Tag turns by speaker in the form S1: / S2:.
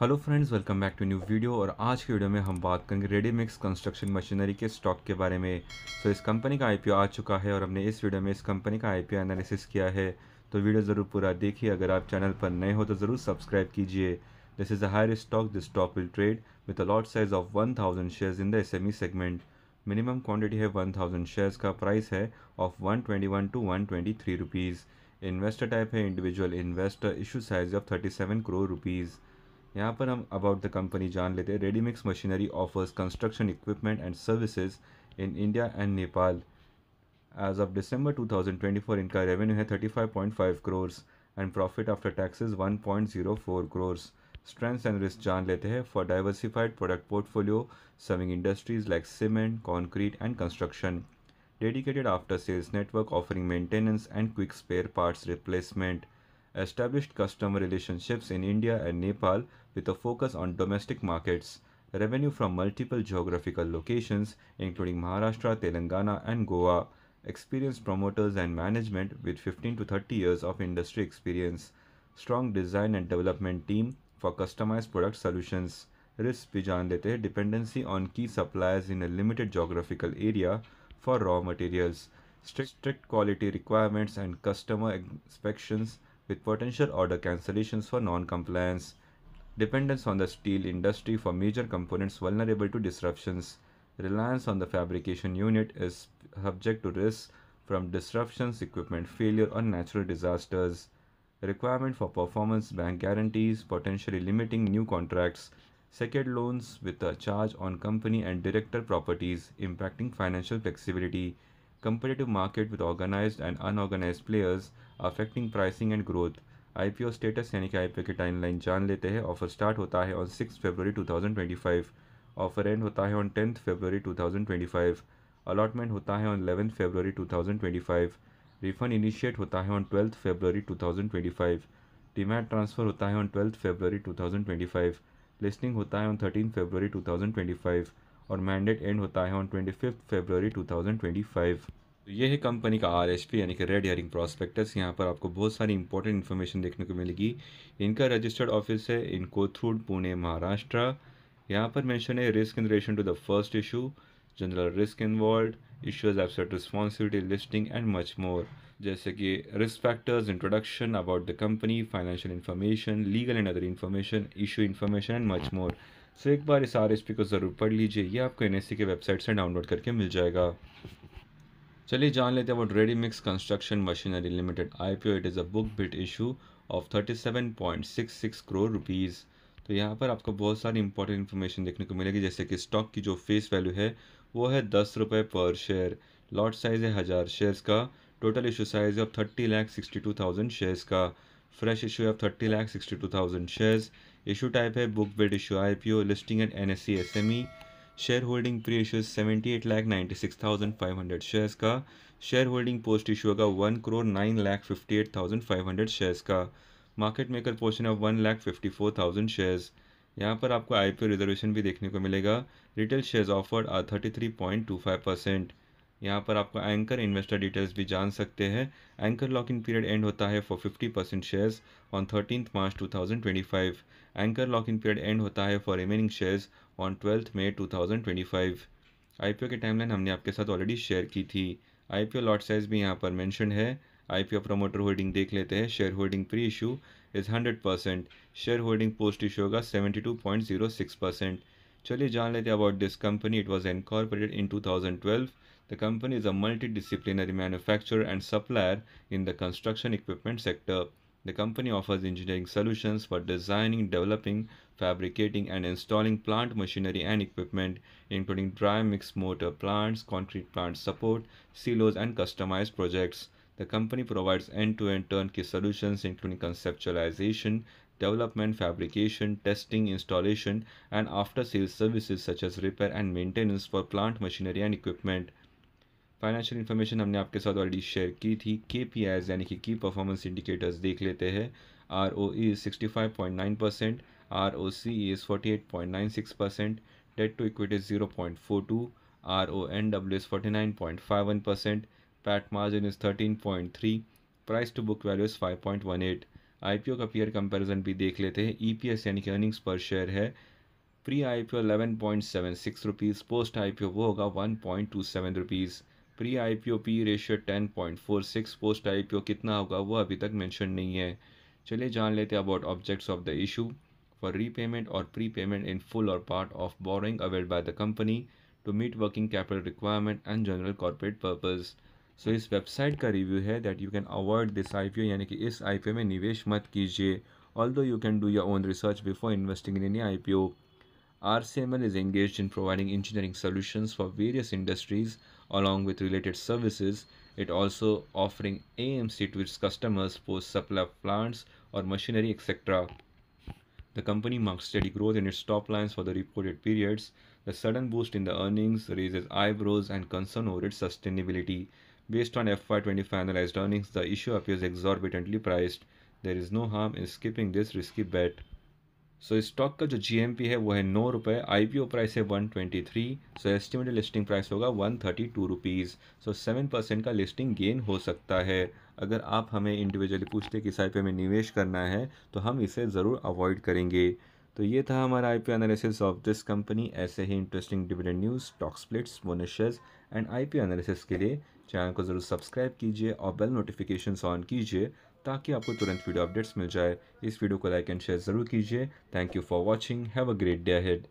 S1: Hello friends, welcome back to new video. और आज की वीडियो में हम बात करेंगे रेडीमिक्स कंस्ट्रक्शन मशीनरी के स्टॉक के बारे में। इस कंपनी का आईपीओ आ चुका है और हमने इस वीडियो में इस कंपनी का आईपीओ एनालिसिस किया है। तो वीडियो ज़रूर पूरा देखिए। अगर आप चैनल पर नए हो तो ज़रूर सब्सक्राइब कीजिए। This is a higher stock. This stock will trade with a lot size of 1000 shares in the SME segment. Minimum quantity है 1000 शेयर्स का। प्राइस है of 121 to 123 rupees. Investor type है individual investor. Issue size of 37 crore rupees. यहाँ पर हम about the company जान लेते हैं। Readymix Machinery offers construction equipment and services in India and Nepal. As of December 2024 इनका रेवेन्यू है 35.5 crore and profit after taxes 1.04 crore. Strengths and risk जान लेते हैं। For diversified product portfolio serving industries like cement, concrete and construction. Dedicated after-sales network offering maintenance and quick spare parts replacement. Established customer relationships in India and Nepal with a focus on domestic markets. Revenue from multiple geographical locations including Maharashtra, Telangana and Goa. Experienced promoters and management with 15 to 30 years of industry experience. Strong design and development team for customized product solutions. Risks भी जान लेते हैं। Dependency on key suppliers in a limited geographical area for raw materials, strict quality requirements and customer inspections with potential order cancellations for non-compliance, dependence on the steel industry for major components vulnerable to disruptions, reliance on the fabrication unit is subject to risks from disruptions, equipment failure or natural disasters, requirement for performance bank guarantees potentially limiting new contracts, secured loans with a charge on company and director properties impacting financial flexibility, competitive market with organized and unorganized players affecting pricing and growth। IPO status यानी कि IPO की timeline जान लेते हैं। Offer start होता है on 6 February 2025। Offer and होता है ऑन 10 फरवरी 2025। अलॉटमेंट होता है ऑन 11 फरवरी 2025। रिफंड इनिशिएट होता है ऑन 12 फरवरी 2025। डीमैट ट्रांसफ़र होता है ऑन 12 फरवरी 2025। लिस्टिंग होता है ऑन 13 फरवरी 2025 और मैंडेट एंड होता है ऑन 25 फरवरी 2025। तो ये है कंपनी का आरएचपी यानी कि रेड हेयरिंग प्रॉस्पेक्टस। यहाँ पर आपको बहुत सारी इंपॉर्टेंट इन्फॉर्मेशन देखने को मिलेगी। इनका रजिस्टर्ड ऑफिस है इन कोथरूड, पुणे, महाराष्ट्र। यहाँ पर मेंशन है risk in relation to the first issue, general risk involve, issues absent responsibility, listing and much more. जैसे कि risk factors, introduction about the company, financial information, legal and other information, issue information and much more. So एक बार इस RHP को ज़रूर पढ़ लीजिए। ये आपको एनएससी के वेबसाइट से डाउनलोड करके मिल जाएगा। चलिए जान लेते हैं about ready mix construction machinery limited IPO. It is a book built issue of 37.66 crore rupees. तो यहाँ पर आपको बहुत सारी इंपॉर्टेंट इन्फॉर्मेशन देखने को मिलेगी। जैसे कि स्टॉक की जो फेस वैल्यू है वो है 10 रुपये पर शेयर। लॉट साइज़ है 1000 शेयर्स का। Total issue size of 30,62,000 shares का। Fresh issue of 30,62,000 shares. Issue type है book built issue IPO. Listing at NSC SME. Share holding pre issue 78,96,500 shares का। शेयर होल्डिंग पोस्ट इशू होगा 1,09,58,500 shares का। Market maker portion of 1,54,000 shares. यहाँ पर आपको IPO reservation भी देखने को मिलेगा। Retail shares offered are 33.25%। यहाँ पर आपको एंकर इन्वेस्टर डिटेल्स भी जान सकते हैं। Anchor lock in period end होता है for 50% shares on 13 March 2025। Anchor lock in period end होता है for remaining shares on 12 May 2025। IPO की टाइमलाइन हमने आपके साथ ऑलरेडी शेयर की थी। आईपीओ लॉट साइज भी यहाँ पर मेंशन है। आईपीओ प्रमोटर होल्डिंग देख लेते हैं। Share holding pre issue is 100%। Share holding post issue होगा 72.06%। चलिए जान लेते हैं about this company. It was incorporated in 2012। The company is a multidisciplinary manufacturer and supplier in the construction equipment sector. The company offers engineering solutions for designing, developing, fabricating, and installing plant machinery and equipment, including dry mix motor plants, concrete plant support, silos, and customized projects. The company provides end-to-end turnkey solutions, including conceptualization, development, fabrication, testing, installation, and after-sales services such as repair and maintenance for plant machinery and equipment. Financial information हमने आपके साथ already share की थी। KPIs यानी कि की performance indicators देख लेते हैं। ROE is 65.9%, ROCE is 48.96%, debt to equity 0.42, RONW is 49.51%, PAT margin is 13.3, price to book value is 5.18। IPO का पीयर कंपैरिजन भी देख लेते हैं। ईपीएस यानी कि अर्निंग्स पर शेयर है pre IPO 11.76 rupees, post IPO वो होगा 1.27 rupees. Pre IPO P ratio 10.46, post IPO कितना होगा वो अभी तक मेंशन नहीं है। चलिए जान लेते हैं about objects of the issue. For repayment और प्री पेमेंट इन फुल और part of borrowing availed by the company to meet working capital requirement and general corporate purpose. So इस वेबसाइट का रिव्यू है that you can avoid this IPO, यानी कि इस IPO में निवेश मत कीजिए। Although you can do your own research before investing in any IPO. RCML is engaged in providing engineering solutions for various industries along with related services. It also offering AMC to its customers for supply of plants or machinery, etc. The company marks steady growth in its top lines for the reported periods. The sudden boost in the earnings raises eyebrows and concern over its sustainability. Based on FY25 analyzed earnings, the issue appears exorbitantly priced. There is no harm in skipping this risky bet. So stock का जो GMP है वो है 9 रुपये, IPO price है 123, सो estimated listing price होगा 132 rupees. सो 7% का listing gain हो सकता है। अगर आप हमें इंडिविजुअली पूछते कि इस आईपीओ में निवेश करना है तो हम इसे ज़रूर अवॉइड करेंगे। तो ये था हमारा IPO analysis of this company. ऐसे ही interesting dividend news, stock splits, bonus shares and IPO analysis के लिए चैनल को ज़रूर सब्सक्राइब कीजिए और बेल नोटिफिकेशंस ऑन कीजिए ताकि आपको तुरंत वीडियो अपडेट्स मिल जाए। इस वीडियो को लाइक एंड शेयर ज़रूर कीजिए। Thank you for watching. Have a great day ahead.